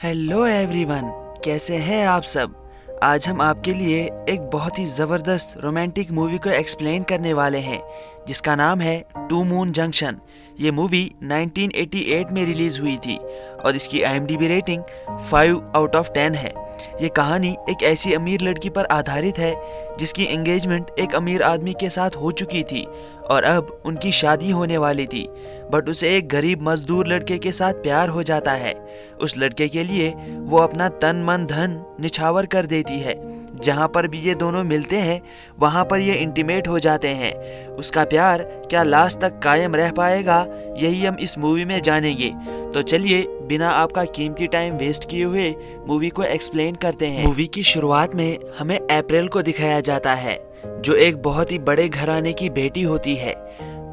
Hello everyone, कैसे हैं आप सब। आज हम आपके लिए एक बहुत ही ज़बरदस्त रोमांटिक मूवी को एक्सप्लेन करने वाले हैं जिसका नाम है टू मून जंक्शन। ये मूवी 1988 में रिलीज़ हुई थी और इसकी IMDb रेटिंग 5/10 है। ये कहानी एक ऐसी अमीर लड़की पर आधारित है जिसकी एंगेजमेंट एक अमीर आदमी के साथ हो चुकी थी और अब उनकी शादी होने वाली थी, बट उसे एक गरीब मजदूर लड़के के साथ प्यार हो जाता है। उस लड़के के लिए वो अपना तन मन धन निछावर कर देती है। जहाँ पर भी ये दोनों मिलते हैं वहाँ पर ये इंटीमेट हो जाते हैं। उसका प्यार क्या लास्ट तक कायम रह पाएगा, यही हम इस मूवी में जानेंगे। तो चलिए बिना आपका कीमती टाइम वेस्ट किए हुए मूवी को एक्सप्लेन करते हैं। मूवी की शुरुआत में हमें अप्रैल को दिखाया जाता है जो एक बहुत ही बड़े घराने की बेटी होती है।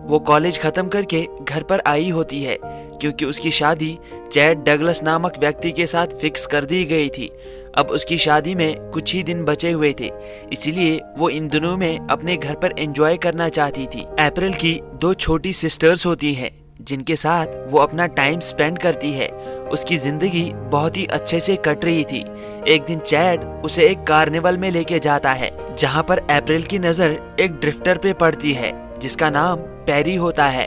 वो कॉलेज खत्म करके घर पर आई होती है क्योंकि उसकी शादी चैड डगलस नामक व्यक्ति के साथ फिक्स कर दी गई थी। अब उसकी शादी में कुछ ही दिन बचे हुए थे, इसीलिए वो इन दिनों में अपने घर पर एंजॉय करना चाहती थी। अप्रैल की 2 छोटी सिस्टर्स होती हैं जिनके साथ वो अपना टाइम स्पेंड करती है। उसकी जिंदगी बहुत ही अच्छे से कट रही थी। एक दिन चैड उसे एक कार्निवल में लेके जाता है जहाँ पर अप्रैल की नजर एक ड्रिफ्टर पे पड़ती है जिसका नाम पैरी होता है।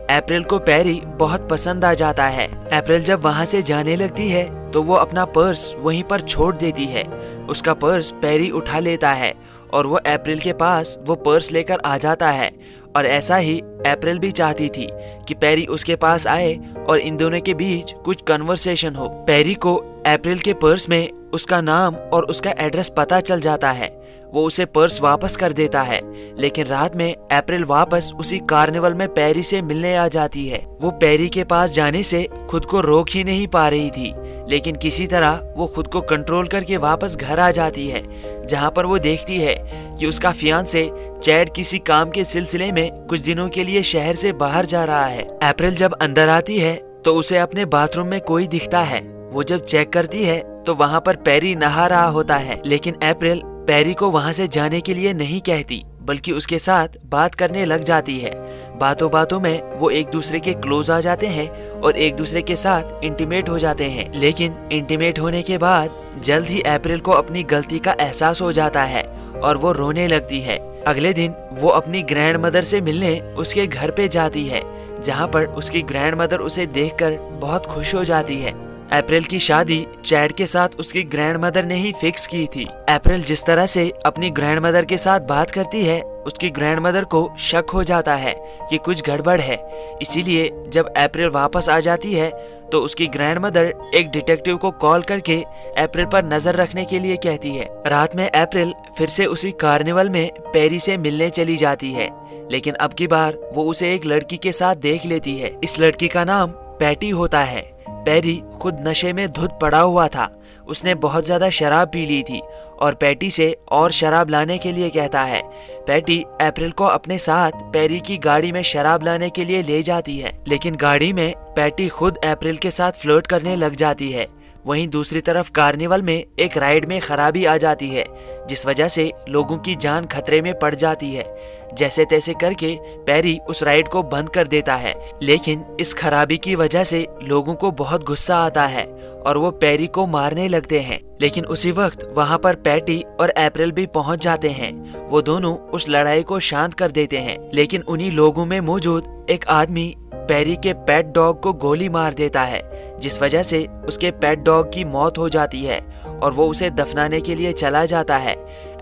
अप्रैल को पैरी बहुत पसंद आ जाता है। अप्रैल जब वहाँ से जाने लगती है तो वो अपना पर्स वहीं पर छोड़ देती है। उसका पर्स पैरी उठा लेता है और वो अप्रैल के पास वो पर्स लेकर आ जाता है। और ऐसा ही अप्रैल भी चाहती थी कि पैरी उसके पास आए और इन दोनों के बीच कुछ कन्वर्सेशन हो। पैरी को अप्रैल के पर्स में उसका नाम और उसका एड्रेस पता चल जाता है। वो उसे पर्स वापस कर देता है, लेकिन रात में अप्रैल वापस उसी कार्निवल में पैरी से मिलने आ जाती है। वो पैरी के पास जाने से खुद को रोक ही नहीं पा रही थी, लेकिन किसी तरह वो खुद को कंट्रोल करके वापस घर आ जाती है, जहाँ पर वो देखती है कि उसका फियांसे चैड किसी काम के सिलसिले में कुछ दिनों के लिए शहर से बाहर जा रहा है। अप्रैल जब अंदर आती है तो उसे अपने बाथरूम में कोई दिखता है। वो जब चेक करती है तो वहाँ पर पैरी नहा रहा होता है, लेकिन अप्रैल पैरी को वहाँ से जाने के लिए नहीं कहती बल्कि उसके साथ बात करने लग जाती है। बातों बातों में वो एक दूसरे के क्लोज आ जाते हैं और एक दूसरे के साथ इंटीमेट हो जाते हैं। लेकिन इंटीमेट होने के बाद जल्द ही अप्रैल को अपनी गलती का एहसास हो जाता है और वो रोने लगती है। अगले दिन वो अपनी ग्रैंड मदर से मिलने उसके घर पे जाती है, जहाँ पर उसकी ग्रैंड मदर उसे देखकर बहुत खुश हो जाती है। अप्रैल की शादी चैड के साथ उसकी ग्रैंड मदर ने ही फिक्स की थी। अप्रैल जिस तरह से अपनी ग्रैंड मदर के साथ बात करती है, उसकी ग्रैंड मदर को शक हो जाता है कि कुछ गड़बड़ है। इसीलिए जब अप्रैल वापस आ जाती है तो उसकी ग्रैंड मदर एक डिटेक्टिव को कॉल करके अप्रैल पर नजर रखने के लिए कहती है। रात में अप्रैल फिर से उसी कार्निवल में पैरी से मिलने चली जाती है, लेकिन अब की बार वो उसे एक लड़की के साथ देख लेती है। इस लड़की का नाम पैटी होता है। पैरी खुद नशे में धुत पड़ा हुआ था। उसने बहुत ज्यादा शराब पी ली थी और पैटी से और शराब लाने के लिए कहता है। पैटी अप्रैल को अपने साथ पैरी की गाड़ी में शराब लाने के लिए ले जाती है, लेकिन गाड़ी में पैटी खुद अप्रैल के साथ फ्लर्ट करने लग जाती है। वहीं दूसरी तरफ कार्निवल में एक राइड में खराबी आ जाती है, जिस वजह से लोगों की जान खतरे में पड़ जाती है। जैसे तैसे करके पैरी उस राइड को बंद कर देता है, लेकिन इस खराबी की वजह से लोगों को बहुत गुस्सा आता है और वो पैरी को मारने लगते हैं। लेकिन उसी वक्त वहाँ पर पैटी और अप्रैल भी पहुँच जाते हैं। वो दोनों उस लड़ाई को शांत कर देते हैं, लेकिन उन्हीं लोगों में मौजूद एक आदमी पैरी के पेट डॉग को गोली मार देता है, जिस वजह से उसके पेट डॉग की मौत हो जाती है और वो उसे दफनाने के लिए चला जाता है।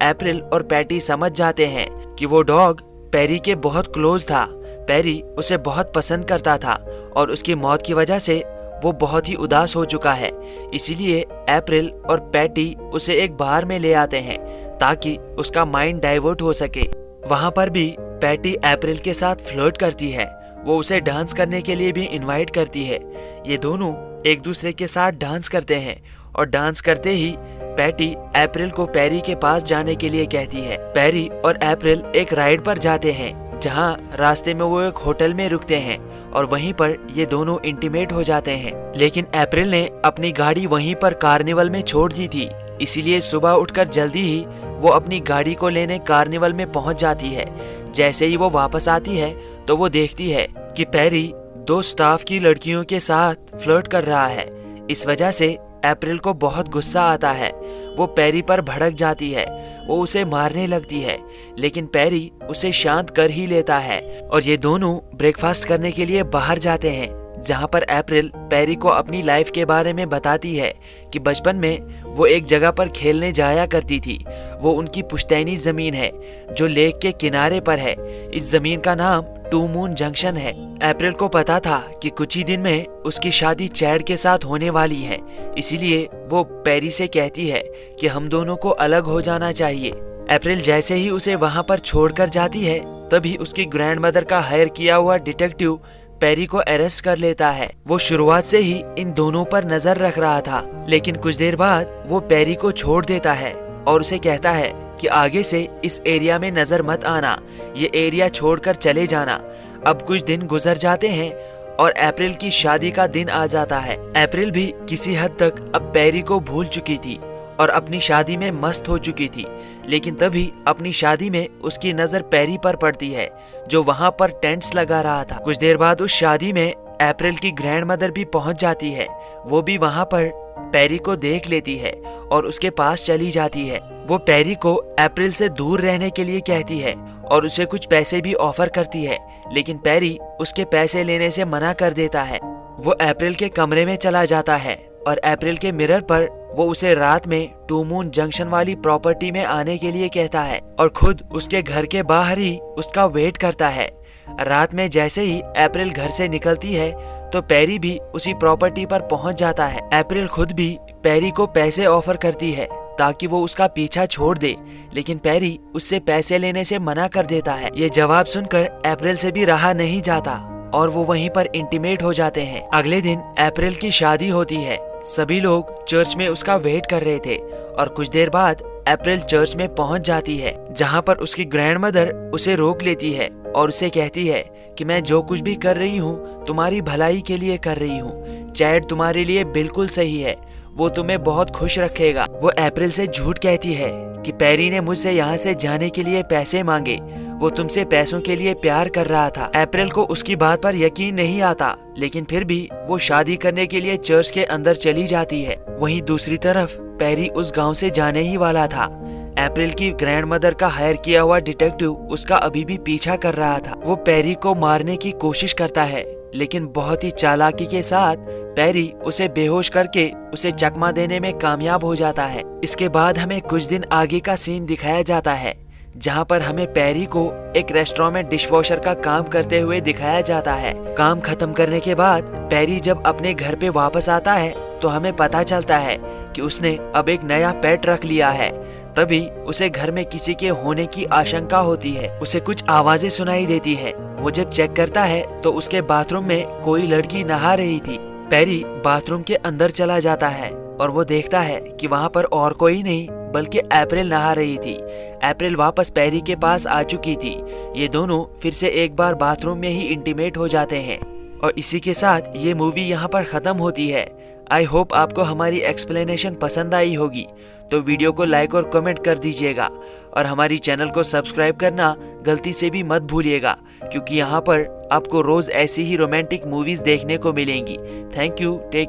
अप्रैल और पैटी समझ जाते हैं कि वो डॉग पैरी के बहुत क्लोज था। पैरी उसे बहुत पसंद करता था और उसकी मौत की वजह से वो बहुत ही उदास हो चुका है। इसीलिए अप्रैल और पैटी उसे एक बार में ले आते हैं ताकि उसका माइंड डाइवर्ट हो सके। वहाँ पर भी पैटी अप्रैल के साथ फ्लर्ट करती है। वो उसे डांस करने के लिए भी इनवाइट करती है। ये दोनों एक दूसरे के साथ डांस करते हैं और डांस करते ही पैटी अप्रैल को पैरी के पास जाने के लिए कहती है। पैरी और अप्रैल एक राइड पर जाते हैं, जहाँ रास्ते में वो एक होटल में रुकते हैं और वहीं पर ये दोनों इंटीमेट हो जाते हैं। लेकिन अप्रैल ने अपनी गाड़ी वहीं पर कार्निवल में छोड़ दी थी, इसीलिए सुबह उठकर जल्दी ही वो अपनी गाड़ी को लेने कार्निवल में पहुंच जाती है। जैसे ही वो वापस आती है तो वो देखती है कि पैरी 2 स्टाफ की लड़कियों के साथ फ्लर्ट कर रहा है। इस वजह से अप्रैल को बहुत गुस्सा आता है। वो पैरी पर भड़क जाती है, वो उसे मारने लगती है, लेकिन पैरी उसे शांत कर ही लेता है और ये दोनों ब्रेकफास्ट करने के लिए बाहर जाते हैं, जहाँ पर अप्रैल पैरी को अपनी लाइफ के बारे में बताती है कि बचपन में वो एक जगह पर खेलने जाया करती थी। वो उनकी पुश्तैनी जमीन है जो लेक के किनारे पर है। इस जमीन का नाम टू मून जंक्शन है। अप्रैल को पता था कि कुछ ही दिन में उसकी शादी चैड के साथ होने वाली है, इसीलिए वो पैरी से कहती है कि हम दोनों को अलग हो जाना चाहिए। अप्रैल जैसे ही उसे वहाँ पर छोड़कर जाती है, तभी उसकी ग्रैंडमदर का हायर किया हुआ डिटेक्टिव पैरी को अरेस्ट कर लेता है। वो शुरुआत से ही इन दोनों पर नजर रख रहा था, लेकिन कुछ देर बाद वो पैरी को छोड़ देता है और उसे कहता है कि आगे से इस एरिया में नजर मत आना, ये एरिया छोड़कर चले जाना। अब कुछ दिन गुजर जाते हैं और अप्रैल की शादी का दिन आ जाता है। अप्रैल भी किसी हद तक अब पैरी को भूल चुकी थी और अपनी शादी में मस्त हो चुकी थी, लेकिन तभी अपनी शादी में उसकी नजर पैरी पर पड़ती है जो वहाँ पर टेंट्स लगा रहा था। कुछ देर बाद उस शादी में अप्रैल की ग्रैंडमदर भी पहुँच जाती है। वो भी वहाँ पर पैरी को देख लेती है और उसके पास चली जाती है। वो पैरी को अप्रैल से दूर रहने के लिए कहती है और उसे कुछ पैसे भी ऑफर करती है, लेकिन पैरी उसके पैसे लेने से मना कर देता है। वो अप्रैल के कमरे में चला जाता है और अप्रैल के मिरर पर वो उसे रात में टू मून जंक्शन वाली प्रॉपर्टी में आने के लिए कहता है और खुद उसके घर के बाहर ही उसका वेट करता है। रात में जैसे ही अप्रैल घर से निकलती है तो पैरी भी उसी प्रॉपर्टी पर पहुंच जाता है। अप्रैल खुद भी पैरी को पैसे ऑफर करती है ताकि वो उसका पीछा छोड़ दे, लेकिन पैरी उससे पैसे लेने से मना कर देता है। ये जवाब सुनकर अप्रैल से भी रहा नहीं जाता और वो वहीं पर इंटीमेट हो जाते हैं। अगले दिन अप्रैल की शादी होती है। सभी लोग चर्च में उसका वेट कर रहे थे और कुछ देर बाद अप्रैल चर्च में पहुंच जाती है, जहां पर उसकी ग्रैंडमदर उसे रोक लेती है और उसे कहती है कि मैं जो कुछ भी कर रही हूँ तुम्हारी भलाई के लिए कर रही हूँ। चैड तुम्हारे लिए बिल्कुल सही है, वो तुम्हें बहुत खुश रखेगा। वो अप्रैल से झूठ कहती है कि पैरी ने मुझसे यहाँ से जाने के लिए पैसे मांगे, वो तुमसे पैसों के लिए प्यार कर रहा था। अप्रैल को उसकी बात पर यकीन नहीं आता, लेकिन फिर भी वो शादी करने के लिए चर्च के अंदर चली जाती है। वहीं दूसरी तरफ पैरी उस गांव से जाने ही वाला था। अप्रैल की ग्रैंडमदर का हायर किया हुआ डिटेक्टिव उसका अभी भी पीछा कर रहा था। वो पैरी को मारने की कोशिश करता है, लेकिन बहुत ही चालाकी के साथ पैरी उसे बेहोश करके उसे चकमा देने में कामयाब हो जाता है। इसके बाद हमें कुछ दिन आगे का सीन दिखाया जाता है, जहाँ पर हमें पैरी को एक रेस्टोरेंट में डिशवॉशर का काम करते हुए दिखाया जाता है। काम खत्म करने के बाद पैरी जब अपने घर पे वापस आता है तो हमें पता चलता है कि उसने अब एक नया पेट रख लिया है। तभी उसे घर में किसी के होने की आशंका होती है। उसे कुछ आवाजें सुनाई देती है। वो जब चेक करता है तो उसके बाथरूम में कोई लड़की नहा रही थी। पैरी बाथरूम के अंदर चला जाता है और वो देखता है कि वहाँ पर और कोई नहीं बल्कि अप्रैल नहा रही थी। अप्रैल वापस पैरी के पास आ चुकी थी। ये दोनों फिर से एक बार बाथरूम में ही इंटीमेट हो जाते हैं और इसी के साथ ये मूवी यहाँ पर खत्म होती है। आई होप आपको हमारी एक्सप्लेनेशन पसंद आई होगी, तो वीडियो को लाइक और कमेंट कर दीजिएगा और हमारी चैनल को सब्सक्राइब करना गलती से भी मत भूलिएगा, क्योंकि यहाँ पर आपको रोज ऐसी ही रोमांटिक मूवीज देखने को मिलेंगी। Thank you. टेक